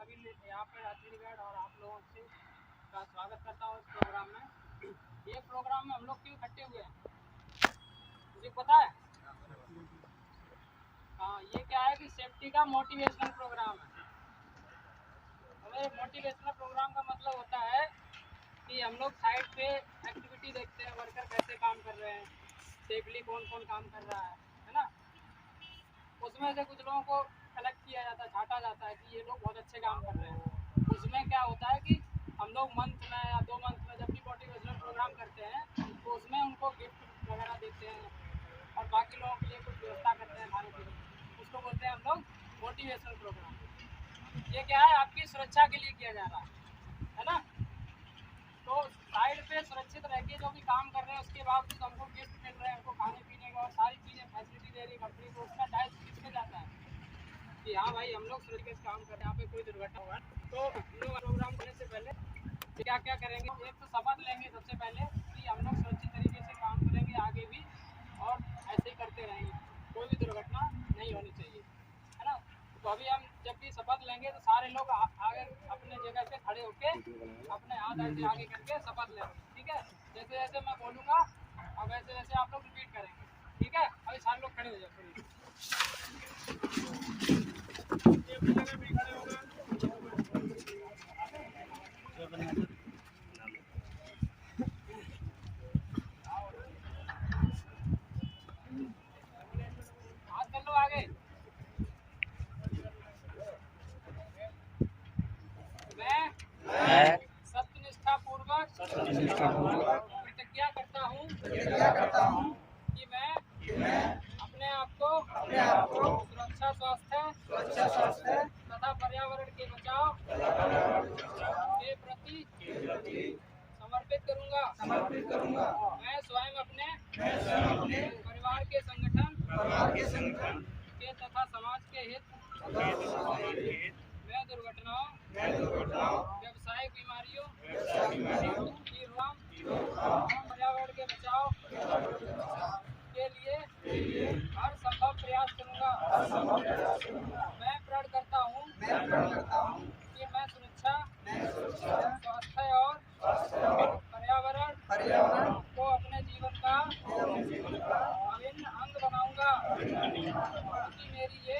सभी यहाँ पे राजगढ़ और आप लोगों से का स्वागत करता हूँ इस प्रोग्राम में। ये प्रोग्राम में हम लोग क्यों इकट्ठे हुए हैं मुझे पता है। हाँ, ये क्या है कि सेफ्टी का मोटिवेशनल प्रोग्राम है। हमें मोटिवेशनल प्रोग्राम का मतलब होता है कि हम लोग साइड पे एक्टिविटी देखते हैं, वर्कर कैसे काम कर रहे हैं, सेफली कौन कौन काम कर रहा है ना। उसमें से कुछ लोगों को कलेक्ट किया जाता है, छांटा जाता है कि ये लोग बहुत अच्छे काम कर रहे हैं। उसमें क्या होता है कि हम लोग मंथ में या 2 मंथ में जब भी मोटिवेशनल प्रोग्राम करते हैं तो उसमें उनको गिफ्ट वगैरह देते हैं और बाकी लोगों के लिए कुछ व्यवस्था करते हैं खाने पीने की। उसको बोलते हैं हम लोग मोटिवेशनल प्रोग्राम। ये क्या है, आपकी सुरक्षा के लिए किया जा रहा है ना। तो साइड पे सुरक्षित रह के जो भी काम कर रहे हैं उसके बावजूद हमको गिफ्ट मिल रहे हैं, हमको खाने पीने का और सारी चीज़ें फैसिलिटी दे रही कंपनी, तो उसका दायित्व किसमें जाता है कि हाँ भाई हम लोग सुरक्षित काम कर रहे हैं, यहाँ पे कोई दुर्घटना हुआ। तो हम लोग प्रोग्राम करने से पहले क्या क्या करेंगे, एक तो शपथ लेंगे सबसे पहले कि हम लोग सुरक्षित तरीके से काम करेंगे आगे भी और ऐसे ही करते रहेंगे, कोई भी दुर्घटना नहीं होनी चाहिए, है ना। तो अभी हम जब भी शपथ लेंगे तो सारे लोग आगे अपने जगह पे खड़े होके अपने हाथ ऐसे आगे करके शपथ लेंगे, ठीक है। जैसे जैसे मैं बोलूँगा और वैसे वैसे आप लोग रिपीट करेंगे, ठीक है। अभी सारे लोग खड़े हो जाए, हाथ कर लो आगे। मैं सत्यनिष्ठा पूर्वक प्रतिज्ञा करता हूँ कि मैं अपने आप को सुरक्षा, स्वास्थ्य तथा पर्यावरण के बचाव के प्रति समर्पित करूँगा। मैं स्वयं अपने परिवार के संगठन के तथा समाज के हित में दुर्घटनाओं, व्यावसायिक बीमारियों की रोकथाम, पर्यावरण के बचाव के लिए हर संभव प्रयास करूँगा। मैं प्रण करता हूँ कि मैं सुरक्षा, स्वास्थ्य और पर्यावरण को अपने जीवन का अभिन्न अंग बनाऊंगा, क्योंकि मेरी ये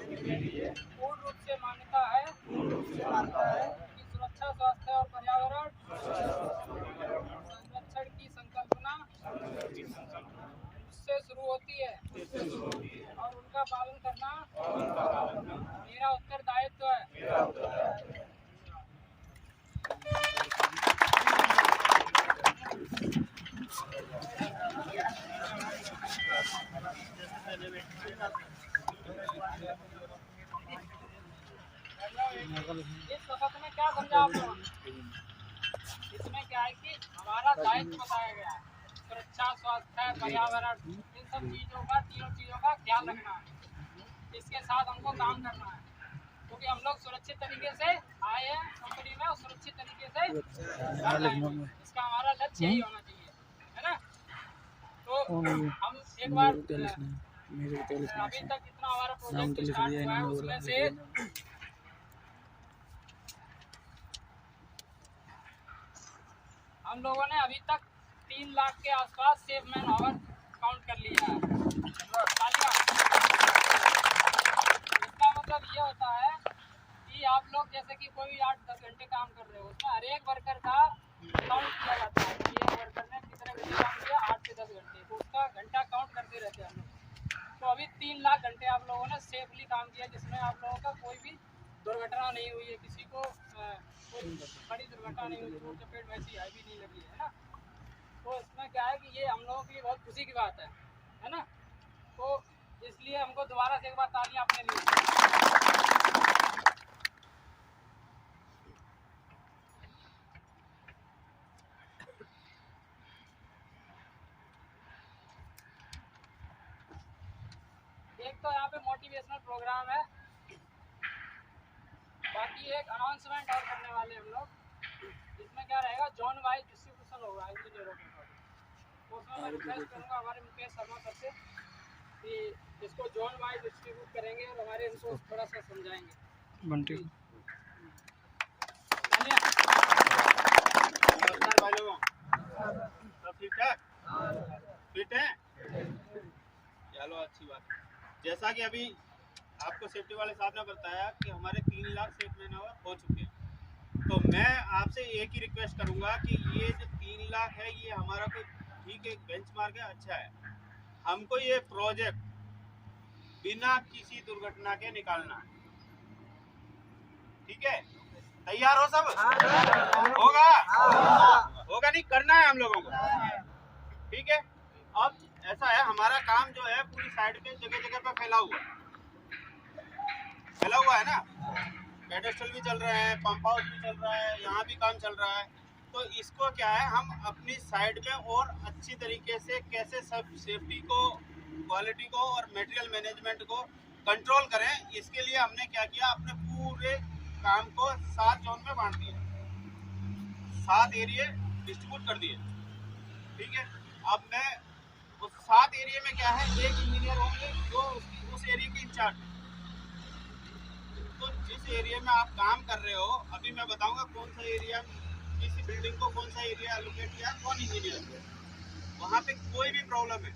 पूर्ण रूप से मान्यता है कि सुरक्षा, स्वास्थ्य और पर्यावरण संरक्षण की संकल्पना उससे शुरू होती है और उनका पालन करना मेरा उत्तरदायित्व है। इस शपथ में क्या समझा आप लोगों ने? इसमें क्या है कि हमारा दायित्व बताया गया है, सुरक्षा, स्वास्थ्य, पर्यावरण, इन सब चीज़ों का, तीनों चीज़ों का ख्याल रखना है। इसके साथ हमको काम करना है क्योंकि हम लोग सुरक्षित तरीके से आए हैं कंपनी में और सुरक्षित तरीके से घर जाएंगे। इसका हमारा लक्ष्य यही होना चाहिए, है ना। तो हम एक बार अभी तक जितना हमारा प्रोजेक्ट स्टार्ट हुआ है उसमें से हम लोगों ने अभी तक 3 लाख के आसपास सेफ मैन आवर काउंट कर लिया है। इसका मतलब ये होता है कि आप लोग जैसे कि कोई 8-10 घंटे काम कर रहे हो, उसमें हर एक वर्कर का काउंट किया जाता है कि ये वर्कर ने कितने घंटे काम किया, 8 से 10 घंटे, तो उसका घंटा काउंट करते रहते हैं हम लोग। तो अभी 3 लाख घंटे आप लोगों ने सेफली काम किया, जिसमें आप लोगों का कोई भी दुर्घटना नहीं हुई है, किसी को कोई बड़ी दुर्घटना नहीं हुई, चोट चपेट वैसी हैवी नहीं लगी है ना। तो इसमें क्या है कि ये हम लोगों के लिए बहुत खुशी की बात है ना। तो इसलिए हमको दोबारा से एक बार तालियां अपने लिए। एक तो यहाँ पे मोटिवेशनल प्रोग्राम है, बाकी एक अनाउंसमेंट और करने वाले हम लोग। इसमें क्या रहेगा, जोन वाइज डिस्ट्रीब्यूशन होगा इंजीनियरों के। तो उसमें मैं रिक्वेस्ट करूँगा हमारे मुकेश शर्मा सर से कि इसको जोन वाइज डिस्ट्रीब्यूट करेंगे और हमारे इनको थोड़ा सा समझाएंगे। ठीक ठाक फिट है? चलो अच्छी बात। जैसा कि अभी आपको सेफ्टी वाले साहब ने बताया कि हमारे 3 लाख सेफ मैन आवर हो चुके हैं, तो मैं आपसे एक ही रिक्वेस्ट करूंगा कि ये जो 3 लाख है ये हमारा कोई ठीक है बेंचमार्क है, अच्छा है। हमको ये प्रोजेक्ट बिना किसी दुर्घटना के निकालना है, ठीक है? तैयार हो सब? होगा? होगा नहीं, करना है हम लोगों को, ठीक है? अब ऐसा है, हमारा काम जो है पूरी साइड पे जगह जगह पे फैला हुआ है ना, पेडेस्टल भी चल रहे हैं, पंप हाउस भी चल रहा है, यहाँ भी काम चल रहा है। तो इसको क्या है, हम अपनी साइड पे और अच्छी तरीके से कैसे सब सेफ्टी को, क्वालिटी को और मटेरियल मैनेजमेंट को कंट्रोल करें, इसके लिए हमने क्या किया, अपने पूरे काम को 7 जोन में बांट दिया, 7 एरिया डिस्ट्रीब्यूट कर दिए, ठीक है? अब मैं उस 7 एरिया में क्या है, एक इंजीनियर होंगे जो उस एरिया के इंचार्ज। तो जिस एरिया में आप काम कर रहे हो, अभी मैं बताऊंगा कौन सा एरिया, किसी बिल्डिंग को कौन सा एरिया एलोकेट किया, कौन इंजीनियर है, वहाँ पे कोई भी प्रॉब्लम है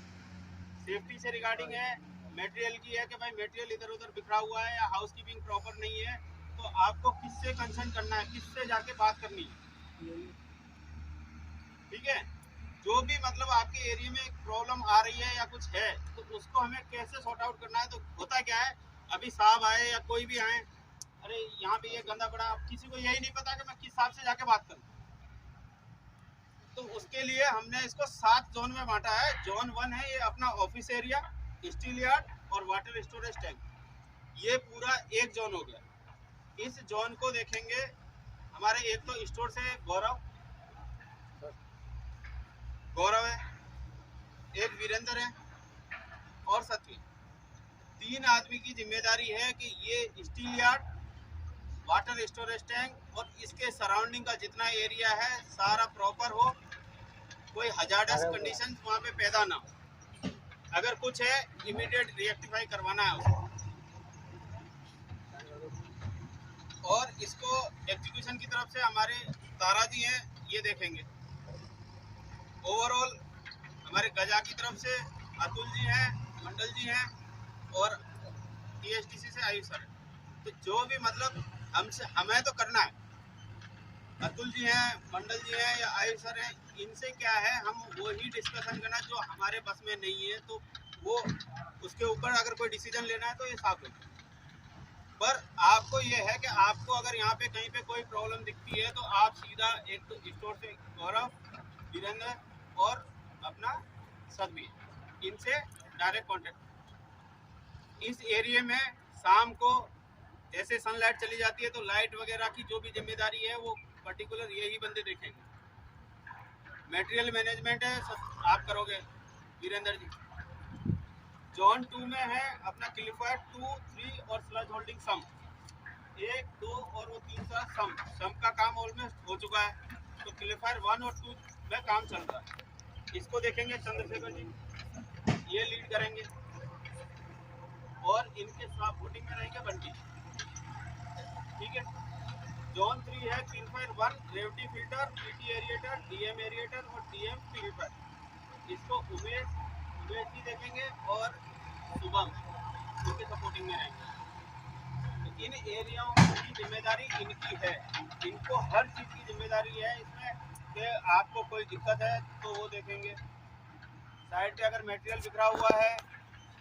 सेफ्टी से रिगार्डिंग है, मटेरियल की है कि भाई मटेरियल इधर उधर बिखरा हुआ है या हाउसकीपिंग प्रॉपर नहीं है, तो आपको किससे कंसर्न करना है, किससे जाके बात करनी है, ठीक है? जो भी मतलब आपके एरिया में एक प्रॉब्लम आ रही है या कुछ है, तो उसको हमें कैसे सॉर्ट आउट करना है। तो होता क्या है, अभी साहब आए या कोई भी आए, अरे यहाँ पे ये गंदा पड़ा, अब किसी को यही नहीं पता कि मैं किस हिसाब से जाके बात करूँ। तो उसके लिए हमने इसको 7 जोन में बांटा है। जोन 1 है ये अपना ऑफिस एरिया, स्टील यार्ड और वाटर स्टोरेज टैंक, ये पूरा एक जोन हो गया। इस जोन को देखेंगे हमारे, एक तो स्टोर से गौरव है, एक वीरेंद्र है और सत्वी, 3 आदमी की जिम्मेदारी है कि ये steel yard, water storage tank और इसके सराउंडिंग का जितना एरिया है सारा प्रॉपर हो, कोई हजार्डस कंडीशंस वहाँ पे पैदा ना हो, अगर कुछ है इमीडिएट रिएक्टिफाई करवाना है उसको। और इसको एग्जीक्यूशन की तरफ से हमारे तारा जी हैं, ये देखेंगे। ओवरऑल हमारे गजा की तरफ से अतुल जी हैं, मंडल जी हैं और TSTC से आयुष सर है। तो जो भी मतलब हमसे हमें तो करना है, अतुल जी हैं, मंडल जी हैं या आयुष सर हैं, इनसे क्या है, हम वही डिस्कशन करना जो हमारे बस में नहीं है, तो वो उसके ऊपर अगर कोई डिसीजन लेना है तो ये साफ होगा। पर आपको ये है कि आपको अगर यहाँ पे कहीं पे कोई प्रॉब्लम दिखती है तो आप सीधा एक तो स्टोर से गौरव, वीरेंद्र और अपना सदवी, इनसे डायरेक्ट कांटेक्ट। इस एरिया में शाम को जैसे सनलाइट चली जाती है तो लाइट वगैरह की जो भी जिम्मेदारी है वो पर्टिकुलर यही बंदे देखेंगे। मटेरियल मैनेजमेंट है आप करोगे वीरेंद्र जी। जोन 2 में है अपना क्लिफायर 2, 3 और स्लज होल्डिंग सम, 1, 2 और वो 3 सम का काम ऑलमोस्ट हो चुका है। तो क्लिफायर 1 और 2 में काम चल रहा है। इसको देखेंगे चंद्रशेखर जी, ये लीड करेंगे और इनके साथ वोटिंग में रहेंगे बंटी, ठीक है? जोन 3 है क्लिफायर 1, ग्रेविटी फिल्टर, PT एरिएटर, DM एरिएटर और DM प्यूरिफायर, इसको उमेश जी देखेंगे और शुभम उनके सपोर्टिंग में रहेंगे। तो इन एरियाओं की जिम्मेदारी इनकी है, इनको हर चीज़ की जिम्मेदारी है इसमें कि आपको कोई दिक्कत है तो वो देखेंगे, साइड पे अगर मटेरियल बिखरा हुआ है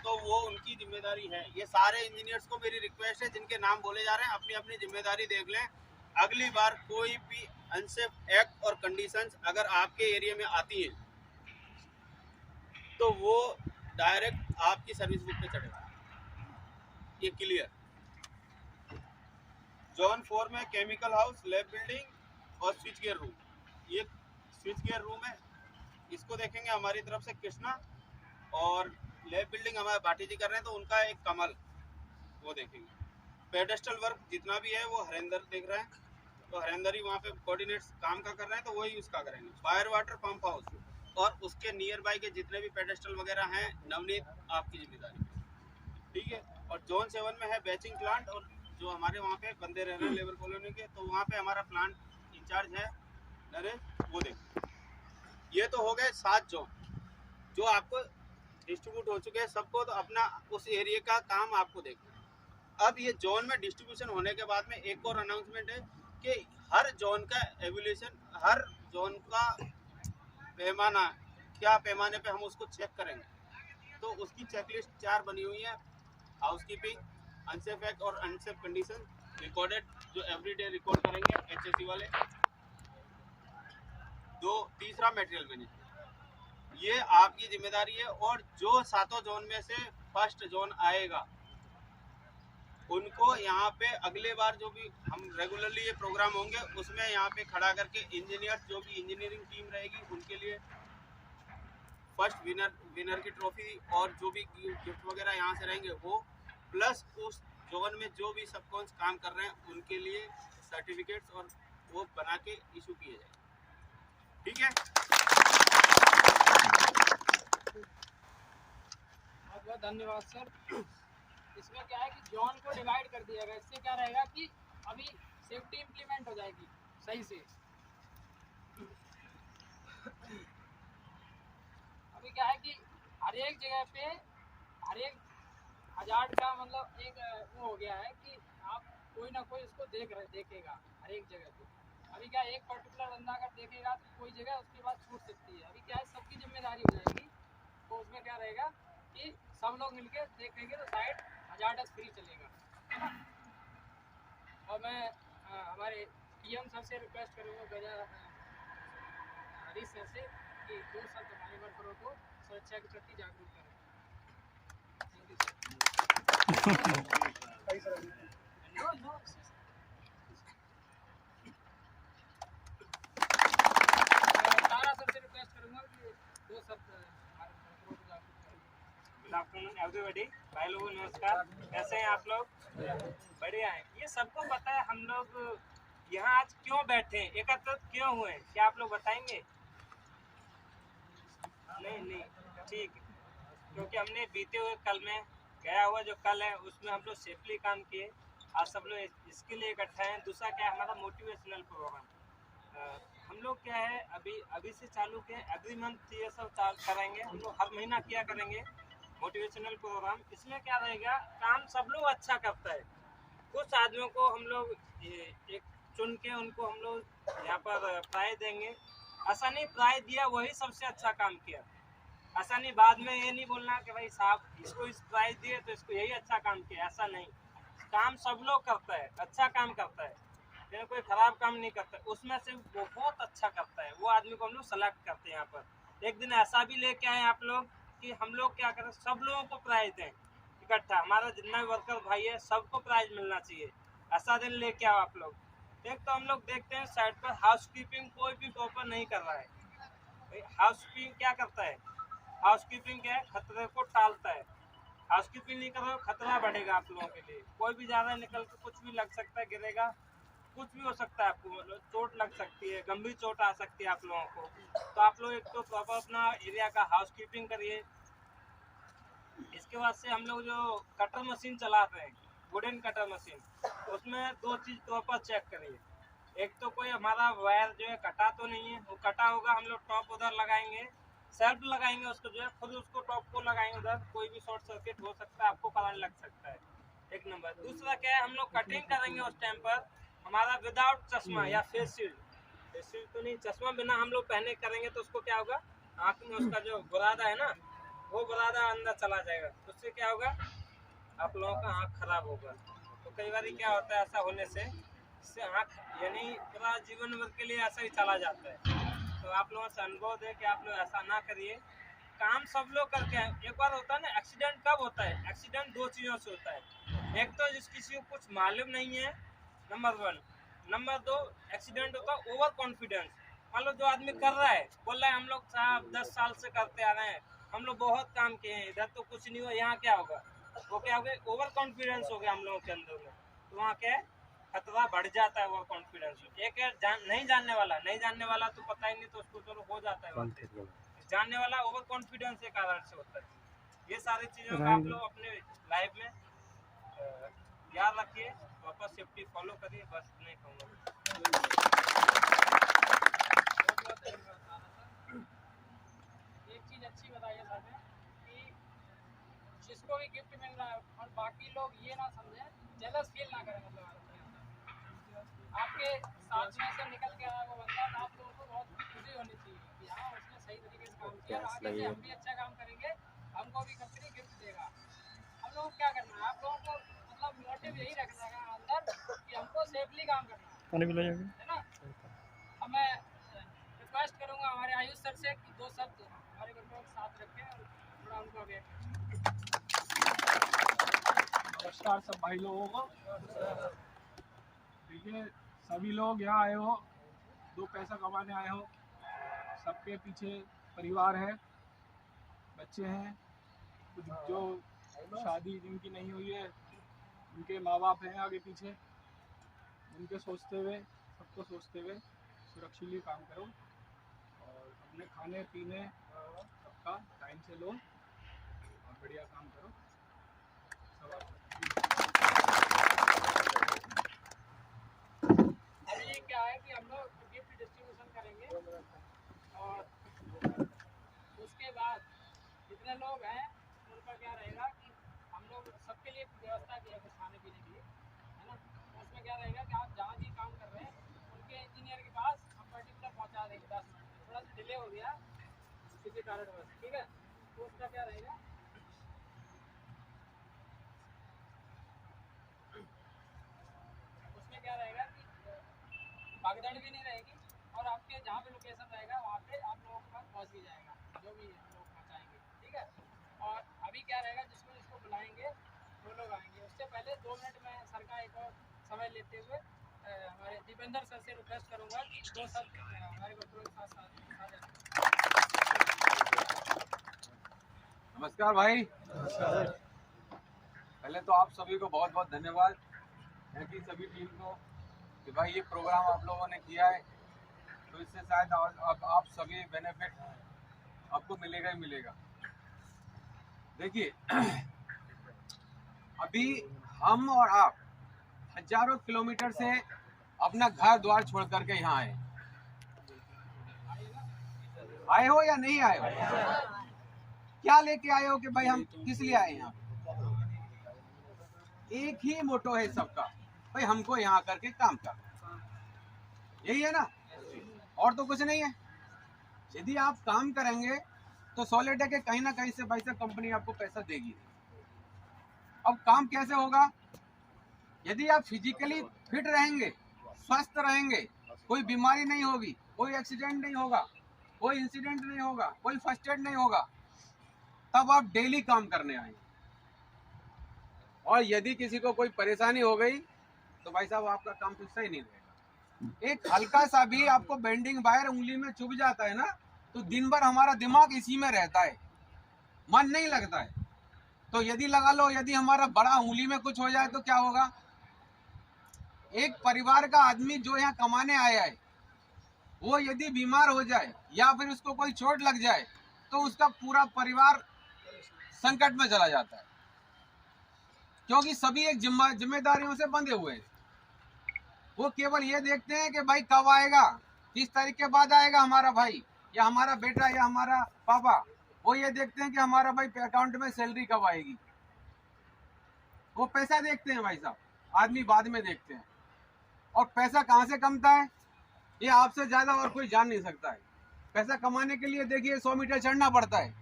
तो वो उनकी जिम्मेदारी है। ये सारे इंजीनियर्स को मेरी रिक्वेस्ट है, जिनके नाम बोले जा रहे हैं अपनी अपनी जिम्मेदारी देख लें। अगली बार कोई भी अनसेफ एक्ट और कंडीशंस अगर आपके एरिया में आती हैं तो वो डायरेक्ट आपकी सर्विस बुक पे चढ़ेगा, ये क्लियर। जोन 4 में केमिकल हाउस, लैब बिल्डिंग और स्विच गियर रूम, ये स्विच गियर रूम है, इसको देखेंगे हमारी तरफ से कृष्णा, और लैब बिल्डिंग हमारे भाटी जी कर रहे हैं तो उनका एक कमल वो देखेंगे। पेडेस्टल वर्क जितना भी है वो हरेंद्र देख रहे हैं, तो हरेंद्र ही वहाँ पे कोऑर्डिनेट्स काम का कर रहे हैं तो वही उसका करेंगे। फायर वाटर पंप हाउस और उसके नियर बाई के जितने भी पेडेस्टल वगैरह हैं, नवनीत आपकी जिम्मेदारी, ठीक है? और जोन 7 में है बैचिंग प्लांट, और जो हमारे वहाँ पे बंदे रह रहे हैं लेबर कॉलोनी के, तो वहाँ पे हमारा प्लांट इंचार्ज है नरेश, वो देखो, ये तो हो गए 7 जोन जो आपको डिस्ट्रीब्यूट हो चुके हैं, सबको तो अपना उस एरिया का काम आपको देखना है। अब ये जोन में डिस्ट्रीब्यूशन होने के बाद में एक और अनाउंसमेंट है कि हर जोन का एवल्यूशन, हर जोन का पैमाना, क्या पैमाने पे हम उसको चेक करेंगे, तो उसकी चेकलिस्ट 4 बनी हुई है। हाउसकीपिंग, अनसेफ एक्ट और अनसेफ कंडीशन रिकॉर्डेड, जो एवरीडे रिकॉर्ड करेंगे HSE वाले। तीसरा मटेरियल मैनेजमेंट, ये आपकी जिम्मेदारी है। और जो 7 जोन में से फर्स्ट जोन आएगा उनको यहाँ पे अगले बार जो भी हम रेगुलरली ये प्रोग्राम होंगे उसमें यहाँ पे खड़ा करके इंजीनियर्स, जो भी इंजीनियरिंग टीम रहेगी उनके लिए फर्स्ट विनर की ट्रॉफी और जो भी गिफ्ट वगैरह यहाँ से रहेंगे वो, प्लस उस जोन में जो भी सबकॉन्स काम कर रहे हैं उनके लिए सर्टिफिकेट्स और वो बना के इशू किए जाए। ठीक है, बहुत बहुत धन्यवाद सर। इसमें क्या है कि जोन को डिवाइड कर दिया गया, इससे क्या रहेगा कि अभी सेफ्टी इम्प्लीमेंट हो जाएगी सही से। अभी क्या है कि हर एक जगह पे हर एक हजार्ड का मतलब एक वो हो गया है कि आप कोई ना कोई इसको देखेगा हर एक जगह पे। अभी क्या एक पर्टिकुलर बंदा अगर देखेगा तो कोई जगह उसके बाद छूट सकती है। अभी क्या है सबकी जिम्मेदारी हो जाएगी, तो उसमें क्या रहेगा कि सब लोग मिलके देखेंगे तो साइड हजार्डस फ्री चलेगा, है ना। और मैं हमारे PM सर से रिक्वेस्ट करूँगा, गजा हरीश सर से, कि 2 शब्द हमारे वर्करों को सुरक्षा के प्रति जागरूक करें। तारा सर से रिक्वेस्ट करूँगा कि 2 शब्द हमारे वर्करों को जागरूक करें। Good afternoon everybody. भाई लोगों नमस्कार, कैसे हैं आप लोग? बढ़िया है। ये सबको पता है हम लोग यहाँ आज क्यों बैठे हैं, एकत्रित क्यों हुए, क्या आप लोग बताएंगे? नहीं, ठीक है। क्योंकि हमने बीते हुए कल में, गया हुआ जो कल है उसमें हम लोग सेफली काम किए। आज सब लोग इसके लिए इकट्ठा हैं। दूसरा क्या है, हमारा मोटिवेशनल प्रोग्राम हम लोग क्या है अभी से चालू किए, एवरी मंथ ये सब करेंगे हम लोग, हर महीना किया करेंगे मोटिवेशनल प्रोग्राम। इसमें क्या रहेगा, काम सब लोग अच्छा करता है। कुछ आदमियों को हम लोग एक चुन के उनको हम लोग यहाँ पर प्राइज देंगे। ऐसा नहीं प्राइज दिया वही सबसे अच्छा काम किया, ऐसा नहीं बाद में ये नहीं बोलना कि भाई साहब इसको इस प्राइज दिए तो इसको यही अच्छा काम किया, ऐसा नहीं। काम सब लोग करता है, अच्छा काम करता है, लेकिन कोई खराब काम नहीं करता। उसमें से वो बहुत अच्छा करता है, वो आदमी को हम लोग सेलेक्ट करते हैं यहाँ पर। एक दिन ऐसा भी लेके आए आप लोग कि हम लोग क्या करें, सब लोगों को प्राइज दें इकट्ठा, हमारा जितना भी वर्कर भाई है सबको प्राइज मिलना चाहिए। ऐसा दिन लेके आओ आप लोग। एक तो हम लोग देखते हैं साइड पर हाउसकीपिंग कोई भी प्रॉपर नहीं कर रहा है। हाउसकीपिंग क्या करता है, हाउसकीपिंग क्या है, खतरे को टालता है। हाउसकीपिंग नहीं करोगे खतरा बढ़ेगा आप लोगों के लिए। कोई भी ज़्यादा निकल के कुछ भी लग सकता है, गिरेगा, कुछ भी हो सकता है, आपको मतलब चोट लग सकती है, गंभीर चोट आ सकती है आप लोगों को। तो आप लोग एक तो प्रॉपर अपना एरिया का हाउसकीपिंग करिए। इसके बाद से हम लोग जो कटर मशीन चलाते हैं, वुडन कटर मशीन, उसमें 2 चीज़ प्रॉपर चेक करिए। एक तो कोई हमारा वायर जो है कटा तो नहीं है, वो कटा होगा हम लोग टॉप उधर लगाएंगे, सेल्फ लगाएंगे उसको, जो है खुद उसको टॉप को लगाएंगे उधर, कोई भी शॉर्ट सर्किट हो सकता है, आपको करंट लग सकता है। एक नंबर। दूसरा क्या है, हम लोग कटिंग करेंगे उस टाइम पर हमारा विदाउट चश्मा या फेस शील्ड, फेस शील्ड तो नहीं, चश्मा बिना हम लोग पहने करेंगे तो उसको क्या होगा, आँख में उसका जो बुरादा है ना, वो बुरादा अंदर चला जाएगा, उससे क्या होगा, आप लोगों का आँख खराब होगा। तो कई बार क्या होता है, ऐसा होने से इससे आँख यानी पूरा जीवन भर के लिए ऐसा ही चला जाता है। तो आप लोगों से अनुभव है कि आप लोग ऐसा ना करिए। काम सब लोग करके हैं। एक बार होता है ना, एक्सीडेंट कब होता है, एक्सीडेंट 2 चीज़ों से होता है। एक तो जिस किसी को कुछ मालूम नहीं है, नंबर 1। नंबर 2 एक्सीडेंट होता है ओवर कॉन्फिडेंस। मान लो जो आदमी कर रहा है, बोल रहा है हम लोग साहब 10 साल से करते आ रहे हैं, हम लोग बहुत काम किए हैं, इधर तो कुछ नहीं हुआ, यहाँ क्या होगा, वो क्या हो गया, ओवर कॉन्फिडेंस हो गया हम लोगों के अंदर में। तो वहाँ क्या है, खतरा बढ़ जाता है ओवर कॉन्फिडेंस। एक है नहीं जानने वाला तो पता ही नहीं, तो उसको चलो हो जाता है। जानने वाला ओवर कॉन्फिडेंस के कारण से होता है। ये सारी चीज़ों का आप लोग अपने लाइफ में याद रखिए, प्रॉपर सेफ्टी फॉलो करिए, बस नहीं कहूँगा। कि लोग ये ना समझें, जेलस फील ना करें, मतलब अपने अंदर आपके साथ में से निकल के आया वो बंदा, तो आप लोगों को बहुत खुशी होनी चाहिए कि हाँ उसने सही तरीके से काम किया, और आगे से हम भी अच्छा काम करेंगे, हमको भी कंपनी गिफ्ट देगा। हम लोग क्या करना है, आप लोगों को मतलब मोटिव यही रखना है अंदर कि हमको सेफली काम करना है ना। अब मैं रिक्वेस्ट करूँगा हमारे आयुष सर से कि 2 शब्द हमारे ग्रुप के साथ रखें और थोड़ा उनको आगे। नमस्कार सब भाई लोगों को। देखिए सभी लोग यहाँ आए हो, 2 पैसा कमाने आए हो, सबके पीछे परिवार है, बच्चे हैं, कुछ जो शादी जिनकी नहीं हुई है उनके माँ बाप हैं आगे पीछे, उनके सोचते हुए, सबको सोचते हुए सुरक्षित काम करो और अपने खाने पीने सबका टाइम से लो और बढ़िया काम करो। सब अभी क्या है कि हम लोग गिफ्ट डिस्ट्रीब्यूशन करेंगे और उसके बाद जितने लोग हैं उनका क्या रहेगा कि हम लोग सबके लिए व्यवस्था की है कुछ खाने पीने की, है ना। उसमें क्या रहेगा कि आप जहाँ भी काम कर रहे हैं उनके इंजीनियर के पास हम पर्टिकुलर पहुँचा देंगे 10 मिनट में, थोड़ा सा डिले हो गया किसी कारणवश, ठीक है। तो उसका क्या रहेगा, उसमें क्या रहेगा कि भागदड़ भी नहीं रहेगी और आपके जहाँ पे लोकेशन रहेगा वहाँ पे आप लोगों के पास पहुँच भी जाएगा जो भी हम लोग पहुँचाएंगे, ठीक है। और अभी क्या रहेगा, जिसको जिसको बुलाएंगे वो लोग आएंगे। उससे पहले 2 मिनट में सर का एक और समय लेते हुए हमारे दीपेंद्र सर से रिक्वेस्ट करूँगा कि 2 शब्द हमारे बच्चों के साथ नमस्कार भाई। पहले तो आप सभी को बहुत बहुत धन्यवाद है कि सभी टीम को कि भाई ये प्रोग्राम आप लोगों ने किया है, तो इससे शायद अब आप सभी बेनिफिट आपको मिलेगा ही मिलेगा। देखिए अभी हम और आप हजारों किलोमीटर से अपना घर द्वार छोड़ करके यहाँ आए हो या नहीं आए हो? क्या लेके आए हो कि भाई हम किस लिए आए यहाँ? एक ही मोटो है सबका, भाई हमको यहाँ करके काम कर, यही है ना, और तो कुछ नहीं है। यदि आप काम करेंगे तो सॉलिड है कि कहीं ना कहीं से भाई से कंपनी आपको पैसा देगी। अब काम कैसे होगा? यदि आप फिजिकली फिट रहेंगे, स्वस्थ रहेंगे, कोई बीमारी नहीं होगी, कोई एक्सीडेंट नहीं होगा, कोई इंसिडेंट नहीं होगा, कोई फर्स्ट एड नहीं होगा, तब आप डेली काम करने आएंगे। और यदि किसी को कोई परेशानी हो गई तो भाई साहब आपका काम तो सही नहीं रहेगा। एक हल्का सा भी आपको बेंडिंग वायर उंगली में चुभ जाता है ना, तो दिन भर हमारा दिमाग इसी में रहता है, मन नहीं लगता है। तो यदि लगा लो, यदि हमारा बड़ा उंगली में कुछ हो जाए तो क्या होगा? एक परिवार का आदमी जो यहाँ कमाने आया है, वो यदि बीमार हो जाए या फिर उसको कोई चोट लग जाए तो उसका पूरा परिवार संकट में चला जाता है, क्योंकि सभी एक जिम्मेदारियों से बंधे हुए हैं। वो केवल ये देखते हैं कि भाई कब आएगा, किस तारीख के बाद आएगा हमारा भाई या हमारा बेटा या हमारा पापा। वो ये देखते हैं कि हमारा भाई अकाउंट में सैलरी कब आएगी। वो पैसा देखते हैं भाई साहब, आदमी बाद में देखते हैं। और पैसा कहाँ से कमता है ये आपसे ज्यादा और कोई जान नहीं सकता है। पैसा कमाने के लिए देखिए 100 मीटर चढ़ना पड़ता है,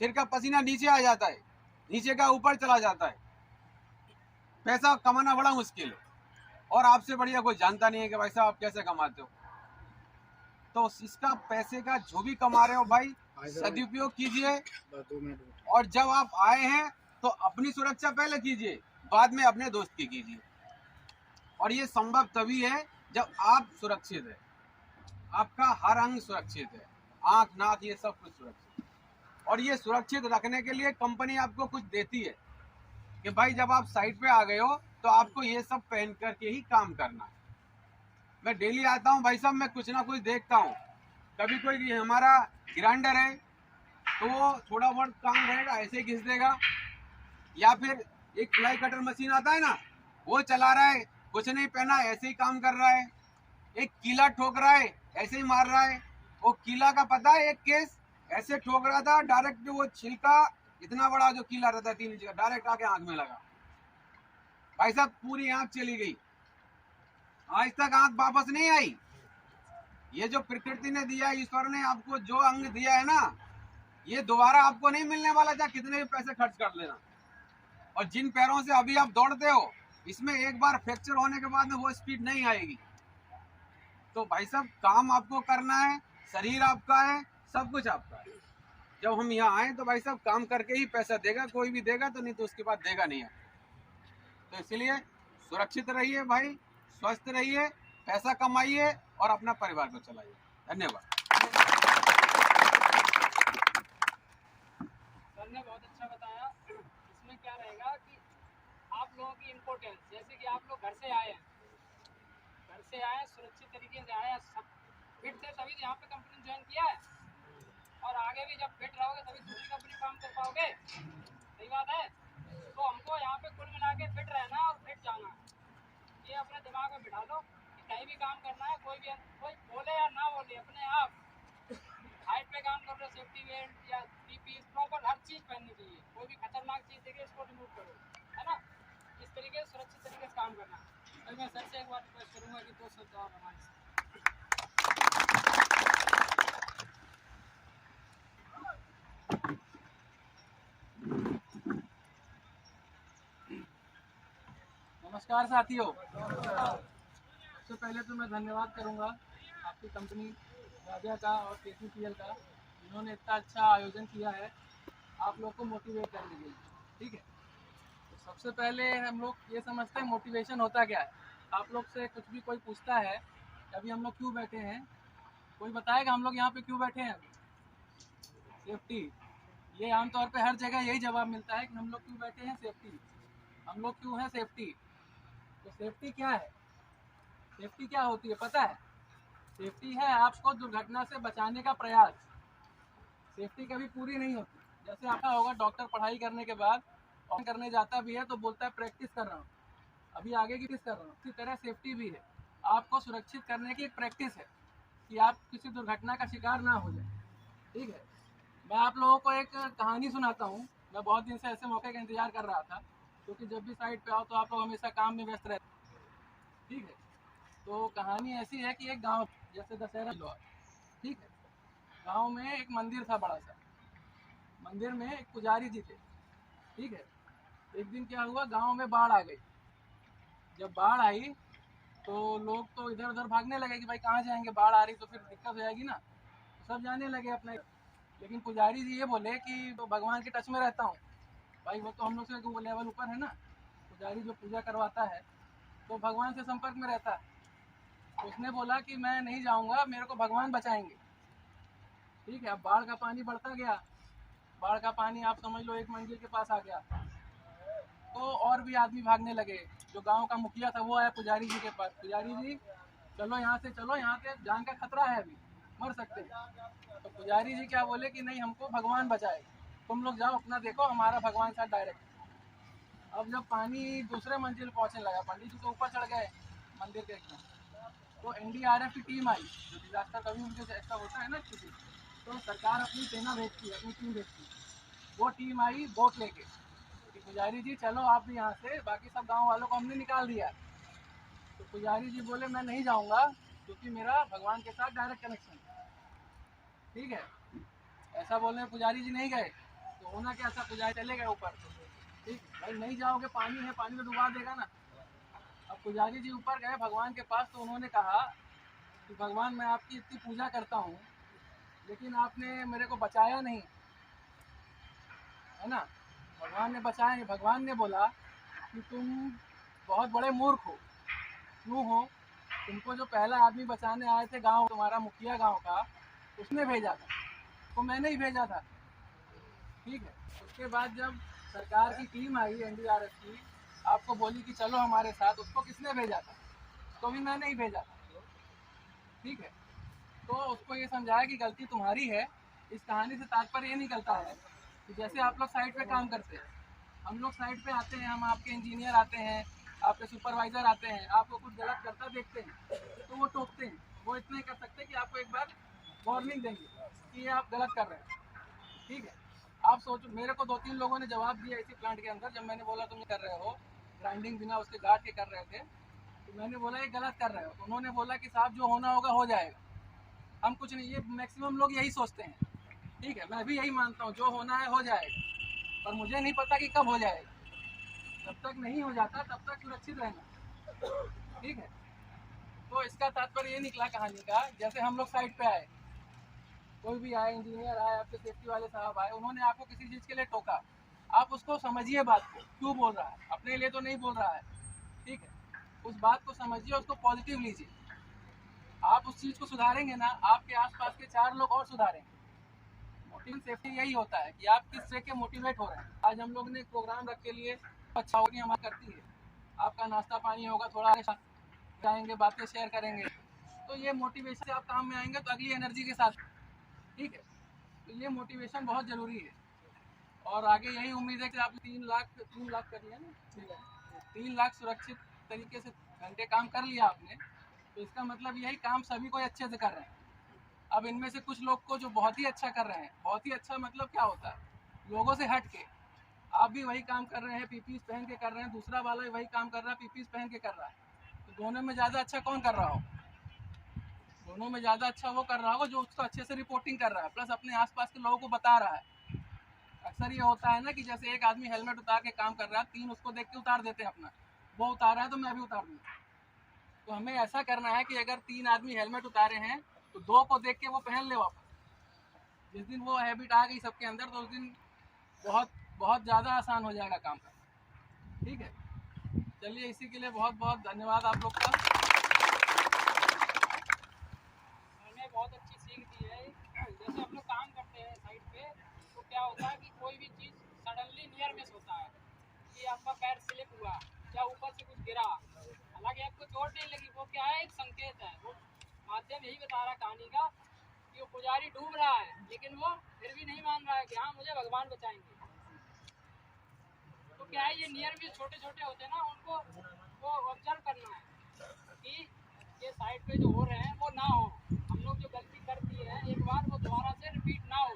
सिर का पसीना नीचे आ जाता है, नीचे का ऊपर चला जाता है। पैसा कमाना बड़ा मुश्किल है और आपसे बढ़िया कोई जानता नहीं है कि भाई साहब आप कैसे कमाते हो। तो इसका पैसे का जो भी कमा रहे हो भाई सदुपयोग कीजिए, और जब आप आए हैं तो अपनी सुरक्षा पहले कीजिए, बाद में अपने दोस्त की कीजिए। और ये संभव तभी है जब आप सुरक्षित है, आपका हर अंग सुरक्षित है, आंख नाक ये सब कुछ सुरक्षित। और ये सुरक्षित रखने के लिए कंपनी आपको कुछ देती है कि भाई जब आप साइट पे आ गए हो तो आपको ये सब पहन करके ही काम करना है। मैं डेली आता हूँ भाई साहब, मैं कुछ ना कुछ देखता हूँ। कभी कोई हमारा ग्राइंडर है तो वो थोड़ा बहुत काम रहेगा ऐसे घिस देगा, या फिर एक फ्लाई कटर मशीन आता है ना वो चला रहा है, कुछ नहीं पहना ऐसे ही काम कर रहा है। एक कीला ठोक रहा है ऐसे ही मार रहा है। वो कीला का पता है, एक केस ऐसे ठोक रहा था डायरेक्ट, वो छिलका इतना बड़ा जो कीला रहता है 3 इंच का डायरेक्ट आके आंख में लगा। भाई साहब पूरी आंख चली गई, आज तक आंख वापस नहीं आई। ये जो प्रकृति ने दिया, ईश्वर ने आपको जो अंग दिया है ना, ये दोबारा आपको नहीं मिलने वाला, चाहे कितने भी पैसे खर्च कर लेना। और जिन पैरों से अभी आप दौड़ते हो, इसमें एक बार फ्रैक्चर होने के बाद में वो स्पीड नहीं आएगी। तो भाई साहब काम आपको करना है, शरीर आपका है, सब कुछ आपका है। जब हम यहाँ आए तो भाई साहब काम करके ही पैसा देगा, कोई भी देगा तो, नहीं तो उसके बाद देगा नहीं। तो इसलिए सुरक्षित रहिए भाई, स्वस्थ रहिए, पैसा कमाइए और अपना परिवार को चलाइए। धन्यवाद। सर ने बहुत अच्छा बताया। इसमें क्या रहेगा कि आप लोगों की इम्पोर्टेंस, जैसे कि आप लोग घर से आए हैं, सुरक्षित तरीके से आए हैं, सब फिट थे तभी यहाँ पे कंपनी ज्वाइन किया है, और आगे भी जब फिट रहोगे तभी दूसरी कंपनी काम कर पाओगे। सही बात है। तो हमको यहाँ पे कुल मिला के फिट रहना और फिट जाना, ये अपने दिमाग में बिठा लो कि कहीं भी काम करना है, कोई बोले या ना बोले, अपने आप हाइट पे काम कर रहे हो, सेफ्टी बेल्ट या पीपी प्रॉपर हर चीज़ पहननी चाहिए। कोई भी खतरनाक चीज़ देखिए इसको रिमूव करो, है ना। इस तरीके से सुरक्षित तरीके से काम करना। तो मैं सर से एक बार रिक्वेस्ट करूँगा कि 2 शब्द और हमारे से। नमस्कार साथियों, सबसे पहले तो मैं धन्यवाद करूंगा आपकी कंपनी राजा का और KCPL का, जिन्होंने इतना अच्छा आयोजन किया है आप लोग को मोटिवेट करने के लिए। ठीक है, तो सबसे पहले हम लोग ये समझते हैं मोटिवेशन होता क्या है। आप लोग से कुछ भी कोई पूछता है अभी हम लोग क्यों बैठे हैं, कोई बताएगा हम लोग यहाँ पे क्यों बैठे हैं? अभी सेफ्टी, ये आमतौर पे हर जगह यही जवाब मिलता है कि हम लोग क्यों बैठे हैं, सेफ्टी। हम लोग क्यों हैं, सेफ्टी। तो सेफ्टी क्या है, सेफ्टी क्या होती है पता है? सेफ्टी है आपको दुर्घटना से बचाने का प्रयास। सेफ्टी कभी पूरी नहीं होती। जैसे आपका होगा डॉक्टर पढ़ाई करने के बाद और करने जाता भी है तो बोलता है प्रैक्टिस कर रहा हूँ, अभी आगे की कर रहा हूँ। इसी तरह सेफ्टी भी है, आपको सुरक्षित करने की एक प्रैक्टिस है कि आप किसी दुर्घटना का शिकार ना हो जाए। ठीक है, मैं आप लोगों को एक कहानी सुनाता हूँ। मैं बहुत दिन से ऐसे मौके का इंतजार कर रहा था, क्योंकि जब भी साइट पे आओ तो आप लोग हमेशा काम में व्यस्त रहते। ठीक है, तो कहानी ऐसी है कि एक गांव, जैसे दशहरा, ठीक है, गांव में एक मंदिर था, बड़ा सा मंदिर में एक पुजारी जी थे। ठीक है, एक दिन क्या हुआ, गांव में बाढ़ आ गई। जब बाढ़ आई तो लोग तो इधर उधर भागने लगे कि भाई कहाँ जाएंगे, बाढ़ आ रही तो फिर दिक्कत हो जाएगी ना, तो सब जाने लगे अपने। लेकिन पुजारी जी ये बोले कि तो भगवान के टच में रहता हूँ भाई, वो तो हम लोग से लेवल ऊपर है ना। पुजारी जो पूजा करवाता है तो भगवान से संपर्क में रहता है। तो उसने बोला कि मैं नहीं जाऊंगा, मेरे को भगवान बचाएंगे। ठीक है, अब बाढ़ का पानी बढ़ता गया, बाढ़ का पानी आप समझ लो एक मंजिल के पास आ गया, तो और भी आदमी भागने लगे। जो गांव का मुखिया था वो आया पुजारी जी के पास, पुजारी जी चलो यहाँ से, चलो यहाँ से जान का खतरा है, अभी मर सकते हैं। तो पुजारी जी क्या बोले कि नहीं, हमको भगवान बचाए, तुम लोग जाओ अपना देखो, हमारा भगवान साथ डायरेक्ट। अब जब पानी दूसरे मंजिल पहुंचने लगा, पंडित जी तो ऊपर चढ़ गए मंदिर के एकदम, तो NDRF की टीम आई। जो डिजास्टर कभी उनके ऐसा होता है ना किसी, तो सरकार अपनी सेना भेजती है, अपनी टीम भेजती है। वो टीम आई बोट लेके कि पुजारी जी चलो आप भी यहाँ से, बाकी सब गांव वालों को हमने निकाल दिया। तो पुजारी जी बोले मैं नहीं जाऊँगा, क्योंकि मेरा भगवान के साथ डायरेक्ट कनेक्शन है। ठीक है, ऐसा बोलने पुजारी जी नहीं गए, तो होना क्या था, पुजारी चले गए ऊपर। ठीक, भाई नहीं जाओगे, पानी है, पानी में डुबा देगा ना। अब पुजारी जी ऊपर गए भगवान के पास, तो उन्होंने कहा कि भगवान मैं आपकी इतनी पूजा करता हूँ, लेकिन आपने मेरे को बचाया नहीं, है ना। भगवान ने बचाया नहीं। भगवान ने बोला कि तुम बहुत बड़े मूर्ख हो। क्यों हो? तुमको जो पहला आदमी बचाने आए थे गांव, तुम्हारा मुखिया गांव का, उसने भेजा था, तो मैंने ही भेजा था। ठीक है, उसके बाद जब सरकार की टीम आई NDRF की, आपको बोली कि चलो हमारे साथ, उसको किसने भेजा था? उसको भी मैंने ही भेजा था। ठीक है, तो उसको ये समझाया कि गलती तुम्हारी है। इस कहानी से तात्पर्य ये निकलता है कि जैसे आप लोग साइट पे काम करते हैं, हम लोग साइट पे आते हैं, हम आपके इंजीनियर आते हैं, आपके सुपरवाइज़र आते हैं, आपको कुछ गलत करता देखते हैं तो वो टोकते हैं। वो इतना ही कर सकते हैं कि आपको एक बार वार्निंग देंगे कि ये आप गलत कर रहे हैं। ठीक है, आप सोचो, मेरे को 2-3 लोगों ने जवाब दिया इसी प्लांट के अंदर, जब मैंने बोला तुम कर रहे हो, ग्राइंडिंग बिना उसके गार्ड के कर रहे थे, तो मैंने बोला ये गलत कर रहे हो। तो उन्होंने बोला कि साहब जो होना होगा हो जाएगा, हम कुछ नहीं, ये मैक्सिमम लोग यही सोचते हैं, ठीक है, मैं भी यही मानता हूँ, जो होना है हो जाएगा, पर मुझे नहीं पता कि कब हो जाएगा। जब तक नहीं हो जाता तब तक सुरक्षित रहना, ठीक है। तो इसका तात्पर्य ये निकला कहानी का, जैसे हम लोग साइड पे आए, कोई भी आए, इंजीनियर आए, आपके सेफ्टी वाले साहब आए, उन्होंने आपको किसी चीज़ के लिए टोका, आप उसको समझिए बात को, क्यों बोल रहा है, अपने लिए तो नहीं बोल रहा है, ठीक है, उस बात को समझिए, उसको पॉजिटिव लीजिए। आप उस चीज़ को सुधारेंगे ना, आपके आसपास के 4 लोग और सुधारेंगे। मोटिवेशन सेफ्टी यही होता है कि आप किससे के मोटिवेट हो रहे हैं। आज हम लोग ने एक प्रोग्राम रख के लिए अच्छा होगी हमारी करती है, आपका नाश्ता पानी होगा, थोड़ा जाएंगे, बातें शेयर करेंगे, तो ये मोटिवेशन से आप काम में आएंगे तो अगली एनर्जी के साथ, ठीक है। तो ये मोटिवेशन बहुत ज़रूरी है, और आगे यही उम्मीद है कि आप 3 लाख कर लिया ना, 3 लाख सुरक्षित तरीके से घंटे काम कर लिया आपने, तो इसका मतलब यही काम सभी को अच्छे से कर रहे हैं। अब इनमें से कुछ लोग को जो बहुत ही अच्छा कर रहे हैं, बहुत ही अच्छा मतलब क्या होता है, लोगों से हट के आप भी वही काम कर रहे हैं, पीपीस पहन के कर रहे हैं, दूसरा वाला भी वही काम कर रहा है, पीपीस पहन के कर रहा है, तो दोनों में ज़्यादा अच्छा कौन कर रहा हो? दोनों में ज़्यादा अच्छा वो कर रहा होगा जो उसको अच्छे से रिपोर्टिंग कर रहा है, प्लस अपने आसपास के लोगों को बता रहा है। अक्सर ये होता है ना कि जैसे एक आदमी हेलमेट उतार के काम कर रहा है, 3 उसको देख के उतार देते हैं अपना, वो उतारा है तो मैं भी उतार दूँगा। तो हमें ऐसा करना है कि अगर 3 आदमी हेलमेट उतारे हैं तो 2 को देख के वो पहन ले वापस। जिस दिन वो हैबिट आ गई सबके अंदर, तो उस दिन बहुत बहुत ज़्यादा आसान हो जाएगा काम करना, ठीक है। चलिए, इसी के लिए बहुत बहुत धन्यवाद आप लोग का। हमें बहुत अच्छी सीख दी है। जैसे हम लोग काम करते हैं साइड पे, तो क्या होता है कि कोई भी चीज़ सडनली नियर मिस होता है, कि आपका पैर स्लिप हुआ या ऊपर से कुछ गिरा, हालांकि आपको चोट नहीं लगी, वो क्या है, एक संकेत है। वो माध्यम यही बता रहा है कहानी का कि वो पुजारी डूब रहा है, लेकिन वो फिर भी नहीं मान रहा है कि हाँ मुझे भगवान बचाएंगे। तो क्या है, ये नियर मिस छोटे छोटे होते हैं ना, उनको वो ऑब्जर्व करना है कि ये साइड पे जो हो रहे हैं वो ना हो, हम लोग जो गलती कर दी है एक बार, वो दोबारा से रिपीट ना हो,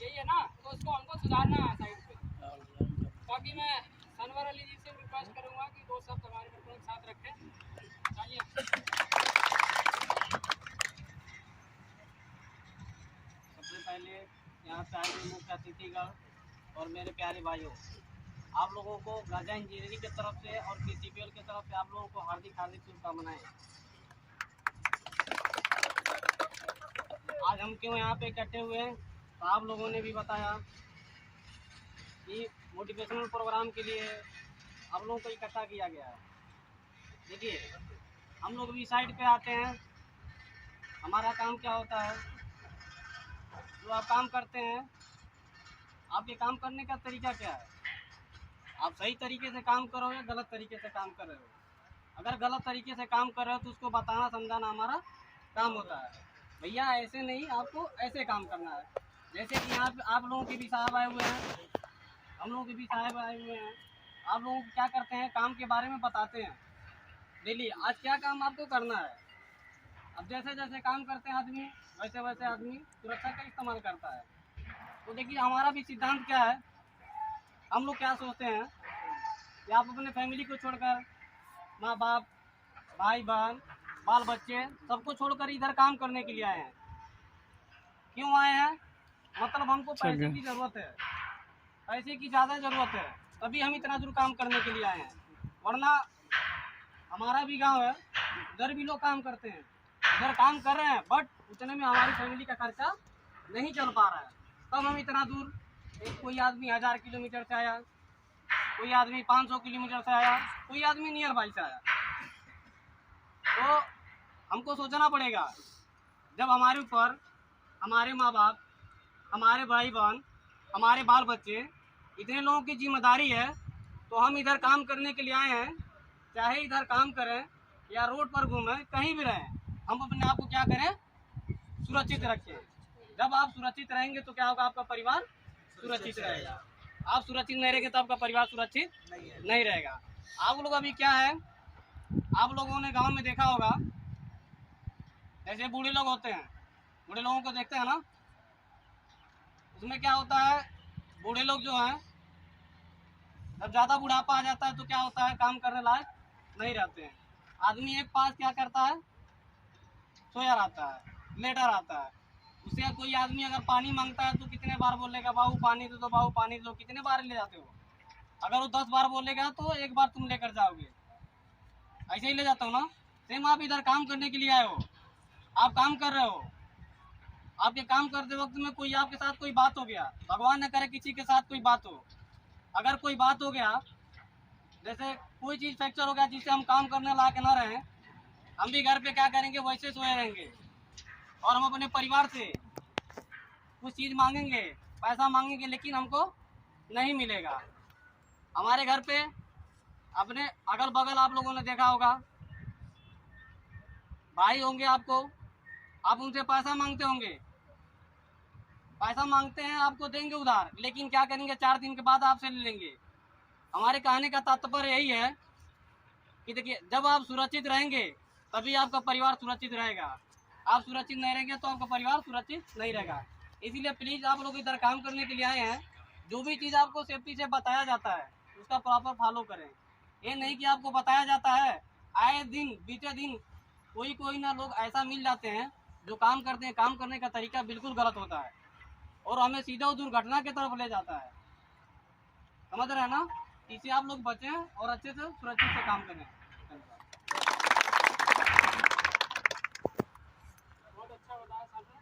यही है ना। तो उसको हमको सुधारना है साइड पे। बाकी मैं सनवर अली जी से रिक्वेस्ट करूँगा कि 2 शब्द हमारे मित्रों के साथ रखें। चाहिए सबसे पहले यहाँ पे आए हुए मुख्य अतिथिगण और मेरे प्यारे भाइयों, आप लोगों को गजा इंजीनियरिंग की तरफ से और KCPL की तरफ से आप लोगों को हार्दिक हार्दिक शुभकामनाएं। आज हम क्यों यहाँ पे इकट्ठे हुए हैं, तो आप लोगों ने भी बताया कि मोटिवेशनल प्रोग्राम के लिए आप लोगों को इकट्ठा किया गया है। देखिए, हम लोग भी साइड पे आते हैं, हमारा काम क्या होता है, जो आप काम करते हैं, आपके काम करने का तरीका क्या है, आप सही तरीके से काम करो या गलत तरीके से काम कर रहे हो। अगर गलत तरीके से काम कर रहे हो तो उसको बताना समझाना हमारा काम होता है, भैया ऐसे नहीं, आपको ऐसे काम करना है। जैसे कि यहाँ पे आप लोगों के भी साहब आए हुए हैं, हम लोगों के भी साहब आए हुए हैं, आप लोगों को क्या करते हैं, काम के बारे में बताते हैं डेली, आज क्या काम आपको करना है। अब जैसे जैसे काम करते हैं आदमी, वैसे वैसे आदमी सुरक्षा का इस्तेमाल करता है। तो देखिए, हमारा भी सिद्धांत क्या है, हम लोग क्या सोचते हैं कि आप अपने फैमिली को छोड़कर, माँ बाप, भाई बहन, बाल बच्चे, सबको छोड़कर इधर काम करने के लिए आए हैं। क्यों आए हैं, मतलब हमको पैसे की ज़रूरत है, पैसे की ज़्यादा ज़रूरत है, तभी हम इतना दूर काम करने के लिए आए हैं। वरना हमारा भी गांव है, उधर भी लोग काम करते हैं, उधर काम कर रहे हैं, बट उतने में हमारी फैमिली का खर्चा नहीं चल पा रहा है, तब हम इतना दूर, कोई आदमी 1000 किलोमीटर से आया, कोई आदमी 500 किलोमीटर से आया, कोई आदमी नियर बाई से आया। तो हमको सोचना पड़ेगा, जब हमारे ऊपर हमारे माँ बाप, हमारे भाई बहन, हमारे बाल बच्चे, इतने लोगों की जिम्मेदारी है, तो हम इधर काम करने के लिए आए हैं, चाहे इधर काम करें या रोड पर घूमें, कहीं भी रहें, हम अपने आप को क्या करें, सुरक्षित रखें। जब आप सुरक्षित रहेंगे तो क्या होगा, आपका परिवार सुरक्षित रहेगा। आप सुरक्षित नहीं रहेंगे तो आपका परिवार सुरक्षित नहीं रहेगा। आप लोग अभी क्या है, आप लोगों ने गांव में देखा होगा, जैसे बूढ़े लोग होते हैं, बूढ़े लोगों को देखते हैं ना, उसमें क्या होता है, बूढ़े लोग जो हैं जब ज़्यादा बुढ़ापा आ जाता है तो क्या होता है, काम करने लायक नहीं रहते हैं। आदमी एक पास क्या करता है, सोया रहता है, लेटा रहता है। उससे कोई आदमी अगर पानी मांगता है तो कितने बार बोलेगा बाबू पानी दे दो, बाबू पानी दे दो, कितने बार ले जाते हो? अगर वो 10 बार बोलेगा तो एक बार तुम लेकर जाओगे, ऐसे ही ले जाता हूँ ना। सेम आप इधर काम करने के लिए आए हो, आप काम कर रहे हो, आपके काम करते वक्त में कोई आपके साथ कोई बात हो गया, भगवान न करे किसी के साथ कोई बात हो, अगर कोई बात हो गया, जैसे कोई चीज़ फ्रैक्चर हो गया जिससे हम काम करने लायक न रहे, हम भी घर पे क्या करेंगे, वैसे सोए रहेंगे और हम अपने परिवार से कुछ चीज़ मांगेंगे, पैसा मांगेंगे, लेकिन हमको नहीं मिलेगा। हमारे घर पे अपने अगल बगल आप लोगों ने देखा होगा, भाई होंगे आपको, आप उनसे पैसा मांगते होंगे, पैसा मांगते हैं, आपको देंगे उधार, लेकिन क्या करेंगे, 4 दिन के बाद आपसे ले लेंगे। हमारे कहने का तात्पर्य यही है कि देखिए, जब आप सुरक्षित रहेंगे तभी आपका परिवार सुरक्षित रहेगा। आप सुरक्षित नहीं रहेंगे तो आपका परिवार सुरक्षित नहीं रहेगा। इसीलिए प्लीज़ आप लोग इधर काम करने के लिए आए हैं, जो भी चीज़ आपको सेफ्टी से बताया जाता है उसका प्रॉपर फॉलो करें। ये नहीं कि आपको बताया जाता है, आए दिन बीते दिन कोई ना लोग ऐसा मिल जाते हैं जो काम करते हैं, काम करने का तरीका बिल्कुल गलत होता है और हमें सीधा दुर्घटना की तरफ ले जाता है। समझ रहे हैं ना? इससे आप लोग बचें और अच्छे से सुरक्षित से काम करें। बहुत अच्छा बताया सर ने,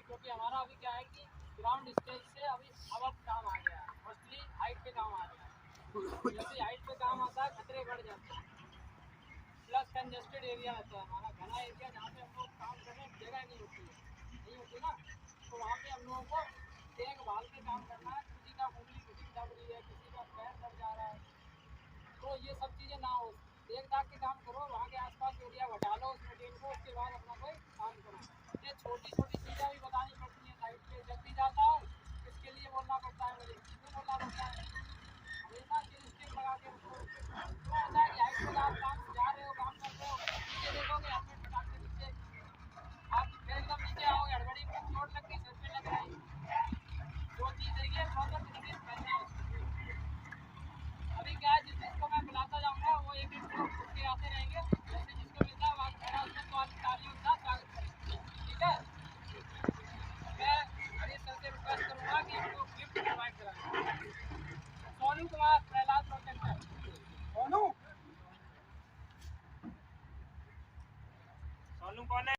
क्योंकि हमारा अभी क्या है कि ग्राउंड स्टेज से अभी अब काम आ गया है, मोस्टली हाइट पे काम आ गया है। जैसे हाइट पे काम आता है खतरे बढ़ जाते हैं, प्लस कंजेस्टेड एरिया रहता है हमारा, घना एरिया जहाँ पे हम लोग काम करने की जगह नहीं होती ना, तो वहाँ पे हम लोगों को देखभाल के काम करना है। किसी का उंगली दब रही है, किसी का पैर दब जा रहा है, तो ये सब चीज़ें ना हो, देख दाख के काम करो, वहाँ के आसपास एरिया हटा लो उस मटेरियल को, उसके बाद अपना कोई काम करो। ये छोटी छोटी चीज़ें भी बतानी पड़ती हैं साइड पे, जब भी जाता हूँ इसके लिए बोलना पड़ता है, मुझे क्यों बोलना पड़ता है, हमेशा स्टिक लगा के रखो। तो होता है कि हाइट पे आप काम जा रहे हो, काम कर रहे हो, नीचे देखोगे हेलमेट निकाल के नीचे, आप फिर एकदम नीचे आओगे, हड़बड़ी में चोट लग गई, सर पे लग रही, जो चीज़ देखिए प्रॉपर तरीके से पहनना है उसको। अभी क्या है, जिस जिसको मैं बुलाता जाऊँगा वो एक एक लोग खुद के आते रहेंगे, जैसे जिसको मिलता है वहाँ खड़ा उसमें तो आप तालियों के साथ स्वागत करेंगे, ठीक है? मैं हरीश सर से रिक्वेस्ट करूँगा कि इनको गिफ्ट प्रोवाइड कराएं। सोनू कुमार प्रहलाद प्रोटेक्टर, सोनू कौन है?